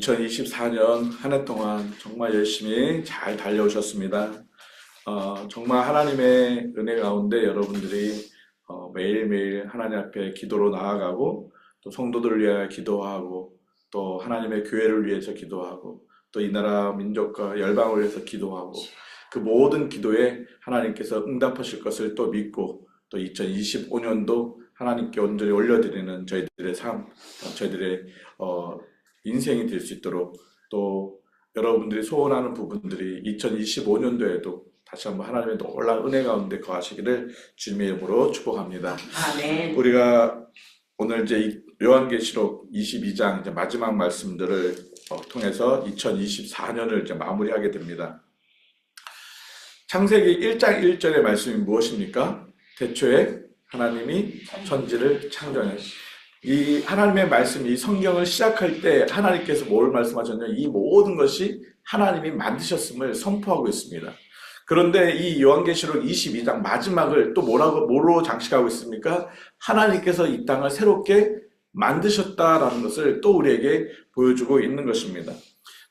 2024년 한 해 동안 정말 열심히 잘 달려오셨습니다. 정말 하나님의 은혜 가운데 여러분들이 매일매일 하나님 앞에 기도로 나아가고 또 성도들을 위하여 기도하고 또 하나님의 교회를 위해서 기도하고 또 이 나라 민족과 열방을 위해서 기도하고 그 모든 기도에 하나님께서 응답하실 것을 또 믿고 또 2025년도 하나님께 온전히 올려드리는 저희들의 삶, 저희들의 인생이 될 수 있도록 또 여러분들이 소원하는 부분들이 2025년도에도 다시 한번 하나님의 놀라운 은혜 가운데 거하시기를 주님의 이름으로 축복합니다. 아멘. 우리가 오늘 이제 요한계시록 22장 이제 마지막 말씀들을 통해서 2024년을 이제 마무리하게 됩니다. 창세기 1장 1절의 말씀이 무엇입니까? 태초에 하나님이 천지를 창조하셨습니다. 이 하나님의 말씀, 이 성경을 시작할 때 하나님께서 뭘 말씀하셨냐? 이 모든 것이 하나님이 만드셨음을 선포하고 있습니다. 그런데 이 요한계시록 22장 마지막을 또 뭐로 장식하고 있습니까? 하나님께서 이 땅을 새롭게 만드셨다라는 것을 또 우리에게 보여주고 있는 것입니다.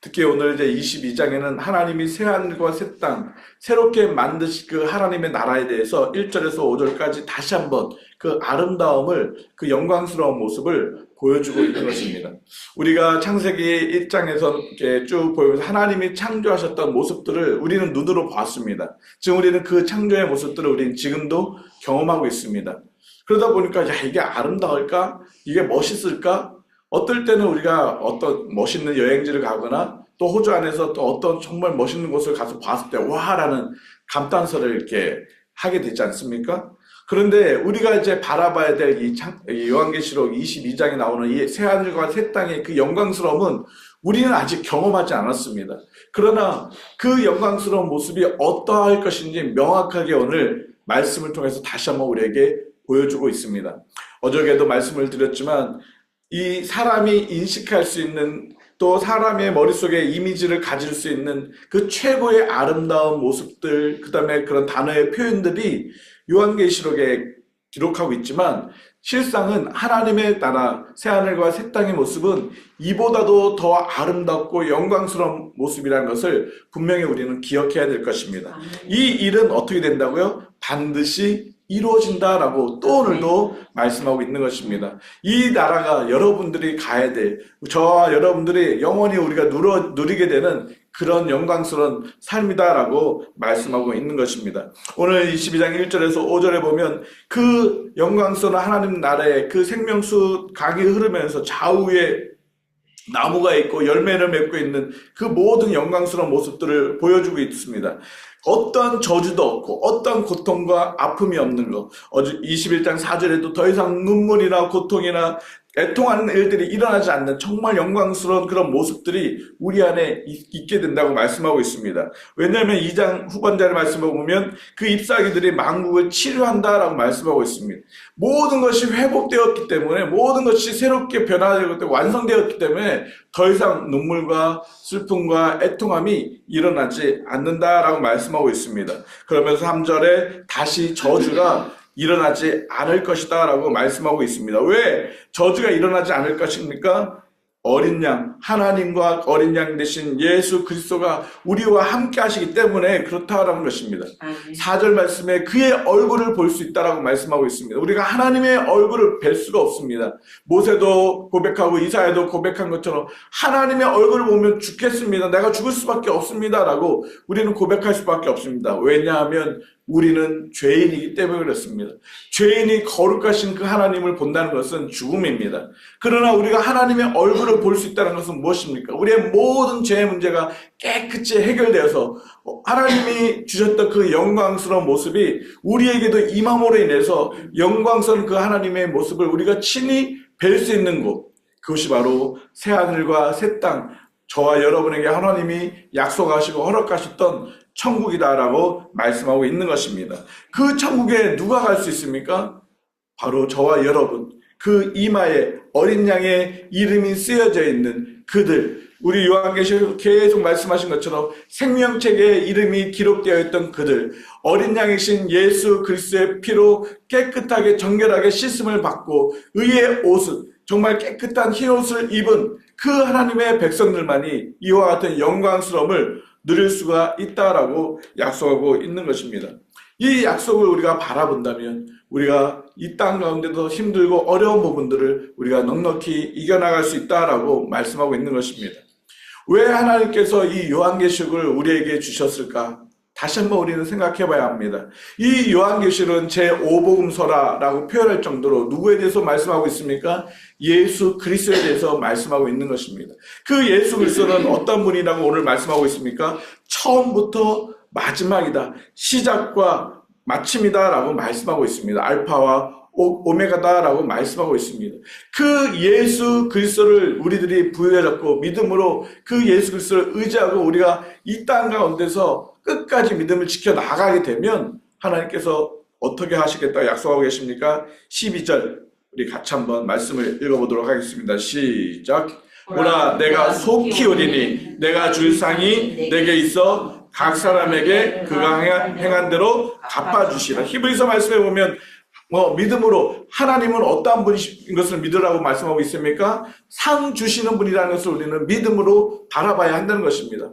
특히 오늘 이제 22장에는 하나님이 새하늘과 새 땅, 새롭게 만드신 그 하나님의 나라에 대해서 1절에서 5절까지 다시 한번 그 아름다움을, 그 영광스러운 모습을 보여주고 있는 것입니다. 우리가 창세기 1장에서 이렇게 쭉 보면서 하나님이 창조하셨던 모습들을 우리는 눈으로 봤습니다. 지금 우리는 그 창조의 모습들을 우리는 지금도 경험하고 있습니다. 그러다 보니까 야, 이게 아름다울까? 이게 멋있을까? 어떨 때는 우리가 어떤 멋있는 여행지를 가거나 또 호주 안에서 또 어떤 정말 멋있는 곳을 가서 봤을 때 와라는 감탄사를 이렇게 하게 되지 않습니까? 그런데 우리가 이제 바라봐야 될 이 요한계시록 22장에 나오는 이 새하늘과 새 땅의 그 영광스러움은 우리는 아직 경험하지 않았습니다. 그러나 그 영광스러운 모습이 어떠할 것인지 명확하게 오늘 말씀을 통해서 다시 한번 우리에게 보여주고 있습니다. 어저께도 말씀을 드렸지만 이 사람이 인식할 수 있는 또 사람의 머릿속에 이미지를 가질 수 있는 그 최고의 아름다운 모습들, 그 다음에 그런 단어의 표현들이 요한계시록에 기록하고 있지만 실상은 하나님의 나라, 새하늘과 새 땅의 모습은 이보다도 더 아름답고 영광스러운 모습이라는 것을 분명히 우리는 기억해야 될 것입니다. 이 일은 어떻게 된다고요? 반드시 이루어진다라고 또 오늘도 말씀하고 있는 것입니다. 이 나라가 여러분들이 가야 될, 저와 여러분들이 영원히 우리가 누리게 되는 그런 영광스러운 삶이다라고 말씀하고 있는 것입니다. 오늘 22장 1절에서 5절에 보면 그 영광스러운 하나님 나라의 그 생명수 강이 흐르면서 좌우에 나무가 있고 열매를 맺고 있는 그 모든 영광스러운 모습들을 보여주고 있습니다. 어떤 저주도 없고 어떤 고통과 아픔이 없는 것. 21장 4절에도 더 이상 눈물이나 고통이나 애통하는 일들이 일어나지 않는 정말 영광스러운 그런 모습들이 우리 안에 있게 된다고 말씀하고 있습니다. 왜냐하면 2장 후반절의 말씀을 보면 그 잎사귀들이 만국을 치료한다라고 말씀하고 있습니다. 모든 것이 회복되었기 때문에, 모든 것이 새롭게 변화되고 완성되었기 때문에 더 이상 눈물과 슬픔과 애통함이 일어나지 않는다라고 말씀하고 있습니다. 그러면서 3절에 다시 저주가 일어나지 않을 것이다 라고 말씀하고 있습니다. 왜 저주가 일어나지 않을 것입니까? 어린 양, 하나님과 어린 양 대신 예수 그리스도가 우리와 함께 하시기 때문에 그렇다라는 것입니다. 4절 말씀에 그의 얼굴을 볼 수 있다라고 말씀하고 있습니다. 우리가 하나님의 얼굴을 뵐 수가 없습니다. 모세도 고백하고 이사야도 고백한 것처럼 하나님의 얼굴을 보면 죽겠습니다. 내가 죽을 수밖에 없습니다 라고 우리는 고백할 수밖에 없습니다. 왜냐하면 우리는 죄인이기 때문에 그렇습니다. 죄인이 거룩하신 그 하나님을 본다는 것은 죽음입니다. 그러나 우리가 하나님의 얼굴을 볼 수 있다는 것은 무엇입니까? 우리의 모든 죄의 문제가 깨끗이 해결되어서 하나님이 주셨던 그 영광스러운 모습이 우리에게도 임함으로 인해서 영광스러운 그 하나님의 모습을 우리가 친히 뵐 수 있는 곳, 그것이 바로 새하늘과 새 땅, 저와 여러분에게 하나님이 약속하시고 허락하셨던 천국이다라고 말씀하고 있는 것입니다. 그 천국에 누가 갈 수 있습니까? 바로 저와 여러분, 그 이마에 어린 양의 이름이 쓰여져 있는 그들, 우리 요한계시록 계속 말씀하신 것처럼 생명책에 이름이 기록되어 있던 그들, 어린 양이신 예수 그리스도의 피로 깨끗하게 정결하게 씻음을 받고 의의 옷을, 정말 깨끗한 흰 옷을 입은 그 하나님의 백성들만이 이와 같은 영광스러움을 누릴 수가 있다라고 약속하고 있는 것입니다. 이 약속을 우리가 바라본다면 우리가 이 땅 가운데도 힘들고 어려운 부분들을 우리가 넉넉히 이겨나갈 수 있다라고 말씀하고 있는 것입니다. 왜 하나님께서 이 요한계시록을 우리에게 주셨을까? 다시 한번 우리는 생각해 봐야 합니다. 이 요한계시록은 제5복음서라고 표현할 정도로 누구에 대해서 말씀하고 있습니까? 예수 그리스도에 대해서 말씀하고 있는 것입니다. 그 예수 그리스도는 어떤 분이라고 오늘 말씀하고 있습니까? 처음부터 마지막이다. 시작과 마침이다 라고 말씀하고 있습니다. 알파와 오메가다라고 말씀하고 있습니다. 그 예수 그리스도를 우리들이 부여잡고 믿음으로 그 예수 그리스도를 의지하고 우리가 이 땅 가운데서 끝까지 믿음을 지켜나가게 되면 하나님께서 어떻게 하시겠다고 약속하고 계십니까? 12절 우리 같이 한번 말씀을 읽어보도록 하겠습니다. 시작. 보라 내가 속히 오리니 내가 줄 상이 내게 있어 각 사람에게 그가 행한 대로 갚아주시라. 히브리서 말씀에 보면 믿음으로 하나님은 어떠한 분인 것을 믿으라고 말씀하고 있습니까? 상 주시는 분이라는 것을 우리는 믿음으로 바라봐야 한다는 것입니다.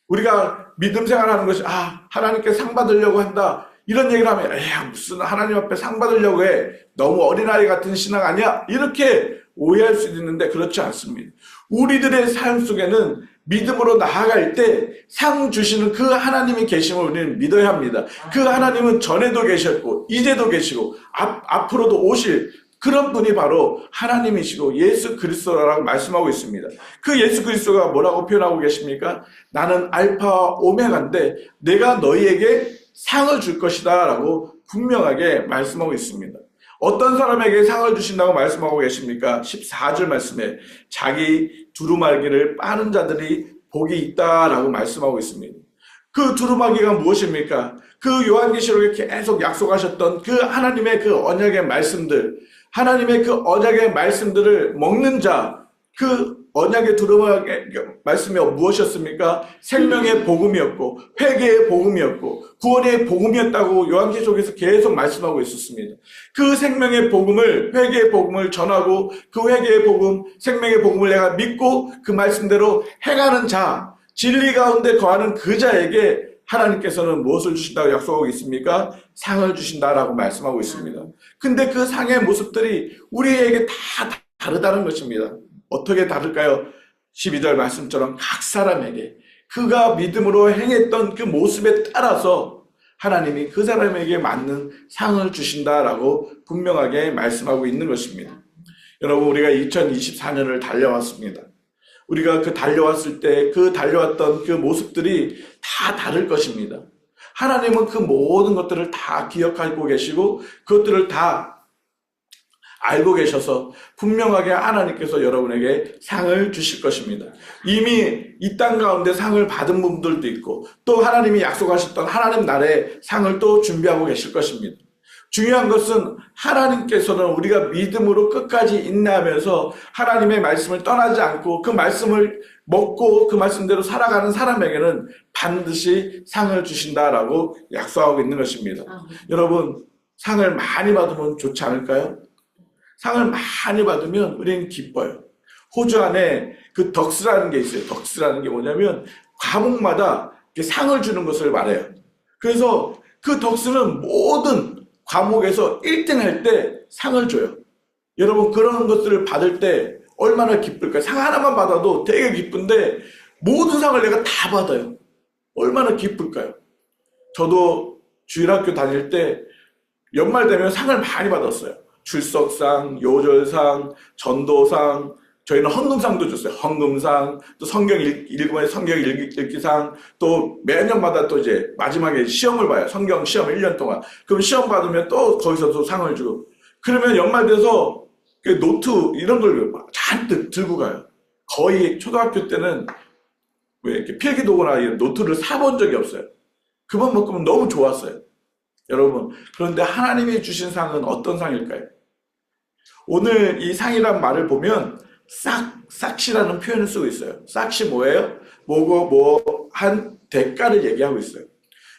우리가 믿음 생활하는 것이 하나님께 상 받으려고 한다 이런 얘기를 하면 무슨 하나님 앞에 상 받으려고 해 너무 어린아이 같은 신앙 아니야? 이렇게 오해할 수도 있는데 그렇지 않습니다. 우리들의 삶 속에는 믿음으로 나아갈 때 상 주시는 그 하나님이 계심을 우리는 믿어야 합니다. 그 하나님은 전에도 계셨고 이제도 계시고 앞으로도 오실 그런 분이 바로 하나님이시고 예수 그리스도라고 말씀하고 있습니다. 그 예수 그리스도가 뭐라고 표현하고 계십니까? 나는 알파와 오메가인데 내가 너희에게 상을 줄 것이다 라고 분명하게 말씀하고 있습니다. 어떤 사람에게 상을 주신다고 말씀하고 계십니까? 14절 말씀에 자기 두루마기를 빠는 자들이 복이 있다라고 말씀하고 있습니다. 그 두루마기가 무엇입니까? 그 요한계시록에 계속 약속하셨던 그 하나님의 그 언약의 말씀들, 하나님의 그 언약의 말씀들을 먹는 자, 그 언약의 두루마기 말씀이 무엇이었습니까? 생명의 복음이었고 회개의 복음이었고 구원의 복음이었다고 요한계시록에서 계속 말씀하고 있었습니다. 그 생명의 복음을 회개의 복음을 전하고 그 회개의 복음, 생명의 복음을 내가 믿고 그 말씀대로 행하는 자, 진리 가운데 거하는 그 자에게 하나님께서는 무엇을 주신다고 약속하고 있습니까? 상을 주신다라고 말씀하고 있습니다. 근데 그 상의 모습들이 우리에게 다 다르다는 것입니다. 어떻게 다를까요? 12절 말씀처럼 각 사람에게 그가 믿음으로 행했던 그 모습에 따라서 하나님이 그 사람에게 맞는 상을 주신다라고 분명하게 말씀하고 있는 것입니다. 여러분 우리가 2024년을 달려왔습니다. 우리가 그 달려왔을 때 그 달려왔던 그 모습들이 다 다를 것입니다. 하나님은 그 모든 것들을 다 기억하고 계시고 그것들을 다 알고 계셔서 분명하게 하나님께서 여러분에게 상을 주실 것입니다. 이미 이 땅 가운데 상을 받은 분들도 있고 또 하나님이 약속하셨던 하나님 나라의 상을 또 준비하고 계실 것입니다. 중요한 것은 하나님께서는 우리가 믿음으로 끝까지 인내하면서 하나님의 말씀을 떠나지 않고 그 말씀을 먹고 그 말씀대로 살아가는 사람에게는 반드시 상을 주신다라고 약속하고 있는 것입니다. 여러분 상을 많이 받으면 좋지 않을까요? 상을 많이 받으면 우리는 기뻐요. 호주 안에 그 덕스라는 게 있어요. 덕스라는 게 뭐냐면 과목마다 상을 주는 것을 말해요. 그래서 그 덕스는 모든 과목에서 1등 할 때 상을 줘요. 여러분 그런 것들을 받을 때 얼마나 기쁠까요? 상 하나만 받아도 되게 기쁜데 모든 상을 내가 다 받아요. 얼마나 기쁠까요? 저도 주일학교 다닐 때 연말 되면 상을 많이 받았어요. 출석상, 요절상, 전도상, 저희는 헌금상도 줬어요. 헌금상, 또 성경 읽으면 성경 읽기상, 또 매년마다 또 이제 마지막에 시험을 봐요. 성경 시험 1년 동안. 그럼 시험 받으면 또 거기서 또 상을 주고. 그러면 연말 돼서 노트 이런 걸 잔뜩 들고 가요. 거의 초등학교 때는 왜 이렇게 필기도구나 이런 노트를 사본 적이 없어요. 그만큼 너무 좋았어요. 여러분, 그런데 하나님이 주신 상은 어떤 상일까요? 오늘 이 상이란 말을 보면 싹시라는 표현을 쓰고 있어요. 싹시 뭐예요? 한 대가를 얘기하고 있어요.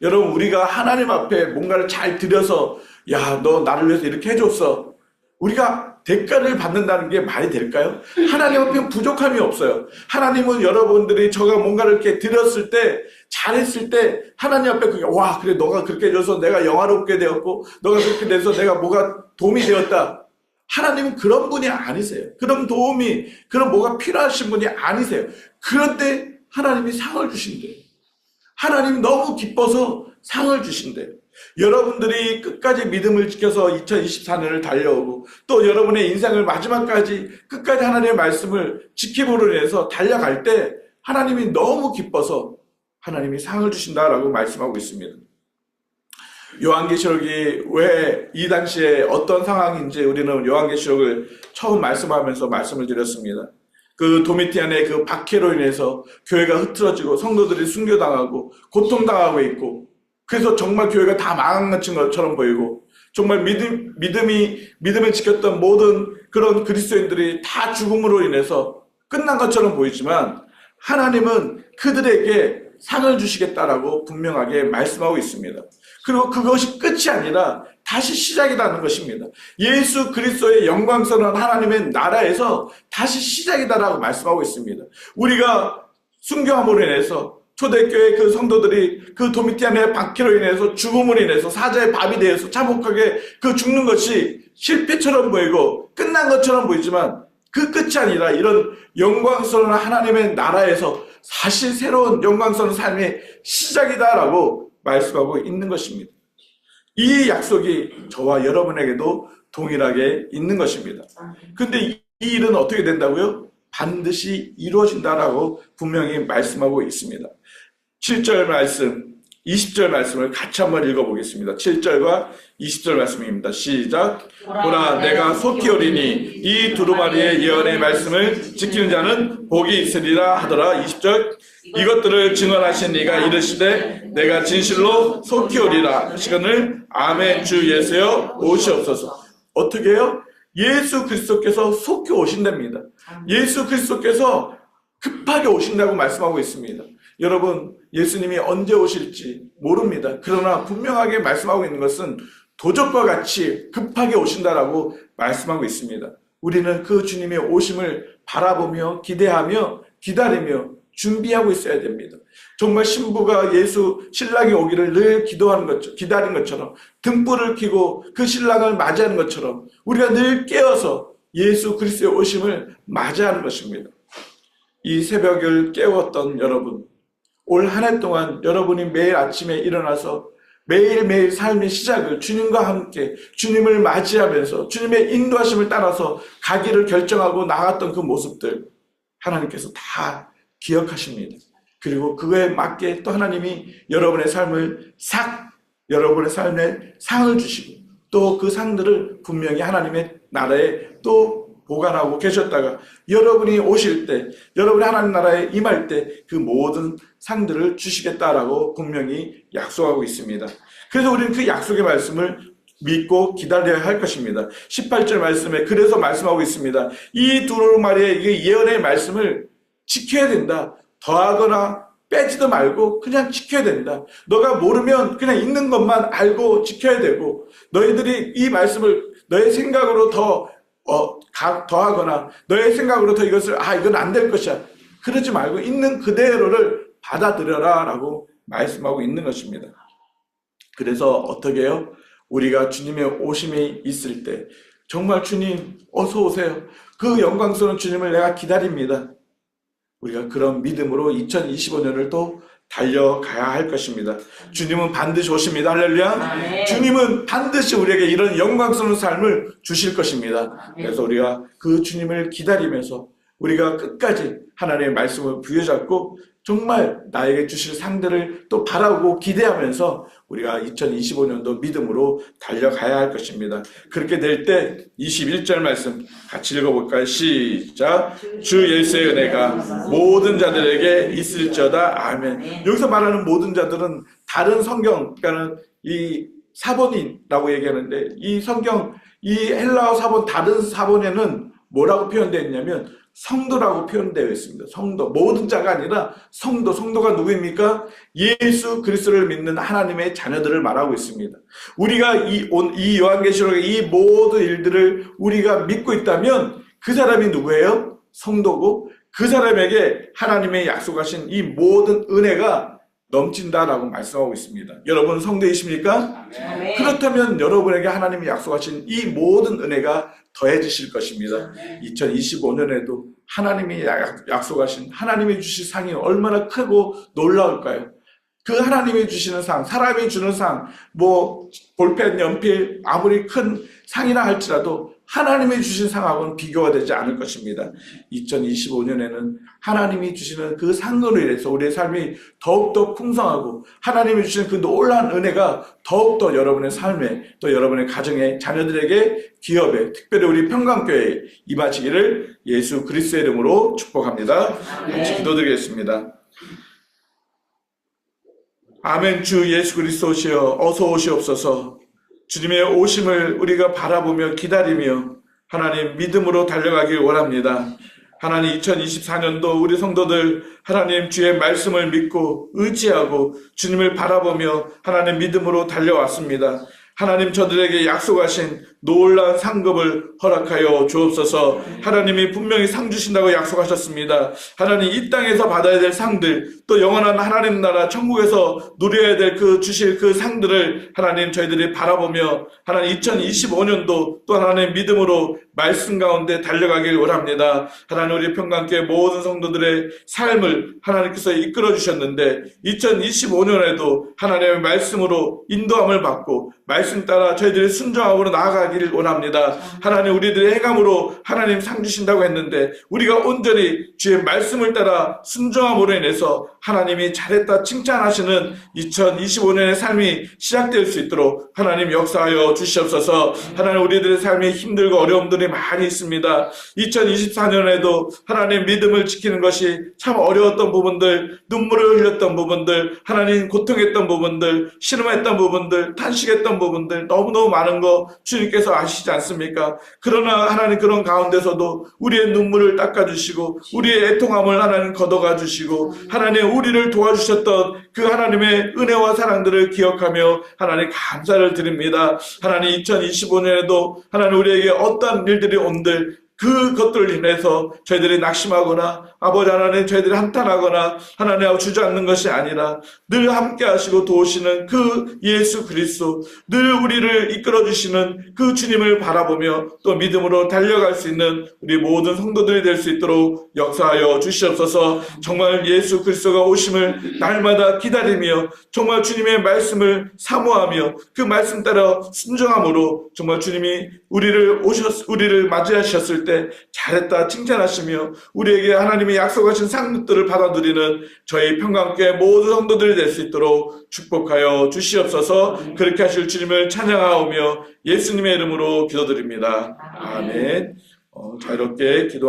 여러분 우리가 하나님 앞에 뭔가를 잘 드려서 야, 너 나를 위해서 이렇게 해줬어. 우리가 대가를 받는다는 게 말이 될까요? 하나님 앞에 부족함이 없어요. 하나님은 여러분들이 저가 뭔가를 이렇게 드렸을 때, 잘했을 때, 하나님 앞에 그게, 와, 그래, 너가 그렇게 해줘서 내가 영화롭게 되었고, 너가 그렇게 돼서 내가 뭐가 도움이 되었다. 하나님은 그런 분이 아니세요. 그런 도움이, 그런 뭐가 필요하신 분이 아니세요. 그런데 하나님이 상을 주신대요. 하나님이 너무 기뻐서 상을 주신대요. 여러분들이 끝까지 믿음을 지켜서 2024년을 달려오고 또 여러분의 인생을 마지막까지 끝까지 하나님의 말씀을 지킴으로 인해서 달려갈 때 하나님이 너무 기뻐서 하나님이 상을 주신다라고 말씀하고 있습니다. 요한계시록이 왜 이 당시에 어떤 상황인지 우리는 요한계시록을 처음 말씀하면서 말씀을 드렸습니다. 그 도미티안의 그 박해로 인해서 교회가 흐트러지고 성도들이 순교당하고 고통당하고 있고 그래서 정말 교회가 다 망한 것처럼 보이고 정말 믿음을 지켰던 모든 그런 그리스도인들이 다 죽음으로 인해서 끝난 것처럼 보이지만 하나님은 그들에게 상을 주시겠다라고 분명하게 말씀하고 있습니다. 그리고 그것이 끝이 아니라 다시 시작이라는 것입니다. 예수 그리스도의 영광스러운 하나님의 나라에서 다시 시작이다라고 말씀하고 있습니다. 우리가 순교함으로 인해서 초대교회 그 성도들이 그 도미티안의 박해로 인해서 죽음으로 인해서 사자의 밥이 되어서 참혹하게 그 죽는 것이 실패처럼 보이고 끝난 것처럼 보이지만 그 끝이 아니라 이런 영광스러운 하나님의 나라에서 다시 새로운 영광스러운 삶의 시작이다라고 말씀하고 있는 것입니다. 이 약속이 저와 여러분에게도 동일하게 있는 것입니다. 근데 이 일은 어떻게 된다고요? 반드시 이루어진다라고 분명히 말씀하고 있습니다. 7절 말씀, 20절 말씀을 같이 한번 읽어보겠습니다. 7절과 20절 말씀입니다. 시작. 보라, 내가 속히 오리니 이 두루마리의 예언의 말씀을 지키는 자는 복이 있으리라 하더라. 20절. 이것들을 증언하신 이가 이르시되 내가 진실로 속히 오리라 시간을 아멘 주 예수여 오시옵소서. 어떻게 해요? 예수 그리스도께서 속히 오신답니다. 예수 그리스도께서 급하게 오신다고 말씀하고 있습니다. 여러분, 예수님이 언제 오실지 모릅니다. 그러나 분명하게 말씀하고 있는 것은 도적과 같이 급하게 오신다라고 말씀하고 있습니다. 우리는 그 주님의 오심을 바라보며 기대하며 기다리며 준비하고 있어야 됩니다. 정말 신부가 신랑이 오기를 늘 기도하는 것처럼, 기다린 것처럼 등불을 켜고 그 신랑을 맞이하는 것처럼 우리가 늘 깨어서 예수 그리스도의 오심을 맞이하는 것입니다. 이 새벽을 깨웠던 여러분, 올 한 해 동안 여러분이 매일 아침에 일어나서 매일매일 삶의 시작을 주님과 함께 주님을 맞이하면서 주님의 인도하심을 따라서 가기를 결정하고 나갔던 그 모습들 하나님께서 다 기억하십니다. 그리고 그거에 맞게 또 하나님이 여러분의 삶을 여러분의 삶에 상을 주시고 또 그 상들을 분명히 하나님의 나라에 또 보관하고 계셨다가 여러분이 오실 때, 여러분이 하나님 나라에 임할 때 그 모든 상들을 주시겠다라고 분명히 약속하고 있습니다. 그래서 우리는 그 약속의 말씀을 믿고 기다려야 할 것입니다. 18절 말씀에 그래서 말씀하고 있습니다. 이 두루마리의 예언의 말씀을 지켜야 된다. 더하거나 빼지도 말고 그냥 지켜야 된다. 너가 모르면 그냥 있는 것만 알고 지켜야 되고 너희들이 이 말씀을 너의 생각으로 더하거나 너의 생각으로 더 이것을 이건 안 될 것이야. 그러지 말고 있는 그대로를 받아들여라 라고 말씀하고 있는 것입니다. 그래서 어떻게 해요? 우리가 주님의 오심이 있을 때 정말 주님 어서 오세요. 그 영광스러운 주님을 내가 기다립니다. 우리가 그런 믿음으로 2025년을 또 달려가야 할 것입니다. 주님은 반드시 오십니다. 할렐루야. 네. 주님은 반드시 우리에게 이런 영광스러운 삶을 주실 것입니다. 그래서 우리가 그 주님을 기다리면서 우리가 끝까지 하나님의 말씀을 부여잡고 정말 나에게 주실 상들을 또 바라고 기대하면서 우리가 2025년도 믿음으로 달려가야 할 것입니다. 그렇게 될 때 21절 말씀 같이 읽어볼까요? 시작. 주 예수의 은혜가 모든 자들에게 있을지어다. 아멘. 여기서 말하는 모든 자들은 다른 성경, 그러니까는 이 사본이라고 얘기하는데 이 성경, 이 헬라어 사본, 다른 사본에는 뭐라고 표현되어 있냐면 성도라고 표현되어 있습니다. 성도, 모든 자가 아니라 성도, 성도가 누구입니까? 예수 그리스도를 믿는 하나님의 자녀들을 말하고 있습니다. 우리가 이 요한계시록의 이 모든 일들을 우리가 믿고 있다면 그 사람이 누구예요? 성도고, 그 사람에게 하나님의 약속하신 이 모든 은혜가 넘친다라고 말씀하고 있습니다. 여러분 성도이십니까? 아멘. 그렇다면 여러분에게 하나님이 약속하신 이 모든 은혜가 더해지실 것입니다. 2025년에도 하나님이 약속하신 하나님이 주신 상이 얼마나 크고 놀라울까요? 그 하나님이 주시는 상, 사람이 주는 상, 볼펜, 연필 아무리 큰 상이라 할지라도 하나님이 주신 상하고는 비교가 되지 않을 것입니다. 2025년에는 하나님이 주시는 그 상으로 인해서 우리의 삶이 더욱더 풍성하고 하나님이 주시는 그 놀라운 은혜가 더욱더 여러분의 삶에, 또 여러분의 가정에, 자녀들에게, 기업에, 특별히 우리 평강교회에 임하시기를 예수 그리스도의 이름으로 축복합니다. 같이 기도드리겠습니다. 아멘. 주 예수 그리스도시여 어서 오시옵소서. 주님의 오심을 우리가 바라보며 기다리며 하나님 믿음으로 달려가길 원합니다. 하나님 2024년도 우리 성도들 하나님 주의 말씀을 믿고 의지하고 주님을 바라보며 하나님 믿음으로 달려왔습니다. 하나님 저들에게 약속하신 놀라운 상급을 허락하여 주옵소서. 하나님이 분명히 상 주신다고 약속하셨습니다. 하나님 이 땅에서 받아야 될 상들, 또 영원한 하나님 나라 천국에서 누려야 될 주실 그 상들을 하나님 저희들이 바라보며 하나님 2025년도 또 하나님 믿음으로 말씀 가운데 달려가길 원합니다. 하나님 우리 평강교회 모든 성도들의 삶을 하나님께서 이끌어 주셨는데 2025년에도 하나님의 말씀으로 인도함을 받고 말씀 따라 저희들이 순종함으로 나아가기를 원합니다. 하나님 우리들의 행함으로 하나님 상 주신다고 했는데 우리가 온전히 주의 말씀을 따라 순종함으로 인해서 하나님이 잘했다 칭찬하시는 2025년의 삶이 시작될 수 있도록 하나님 역사하여 주시옵소서. 하나님 우리들의 삶이 힘들고 어려움들이 많이 있습니다. 2024년에도 하나님 믿음을 지키는 것이 참 어려웠던 부분들, 눈물을 흘렸던 부분들, 하나님 고통했던 부분들, 신음했던 부분들, 탄식했던 부분들 너무너무 많은 거 주님께서 아시지 않습니까? 그러나 하나님 그런 가운데서도 우리의 눈물을 닦아주시고 우리의 애통함을 하나님 걷어가 주시고 하나님 우리를 도와주셨던 그 하나님의 은혜와 사랑들을 기억하며 하나님 감사를 드립니다. 하나님 2025년에도 하나님 우리에게 어떤 일들이 온들 그것들을 인해서 저희들이 낙심하거나 아버지 하나님 저희들이 한탄하거나 하나님 주저앉는 것이 아니라 늘 함께 하시고 도우시는 그 예수 그리스도, 늘 우리를 이끌어 주시는 그 주님을 바라보며 또 믿음으로 달려갈 수 있는 우리 모든 성도들이 될 수 있도록 역사하여 주시옵소서. 정말 예수 그리스도가 오심을 날마다 기다리며 정말 주님의 말씀을 사모하며 그 말씀 따라 순종함으로 정말 주님이 우리를 맞이하셨을 때 잘했다 칭찬하시며 우리에게 하나님의 약속하신 상급들을 받아들이는 저희 평강교회 모든 성도들이 될 수 있도록 축복하여 주시옵소서. 그렇게 하실 주님을 찬양하오며 예수님의 이름으로 기도드립니다. 아멘. 자유롭게 기도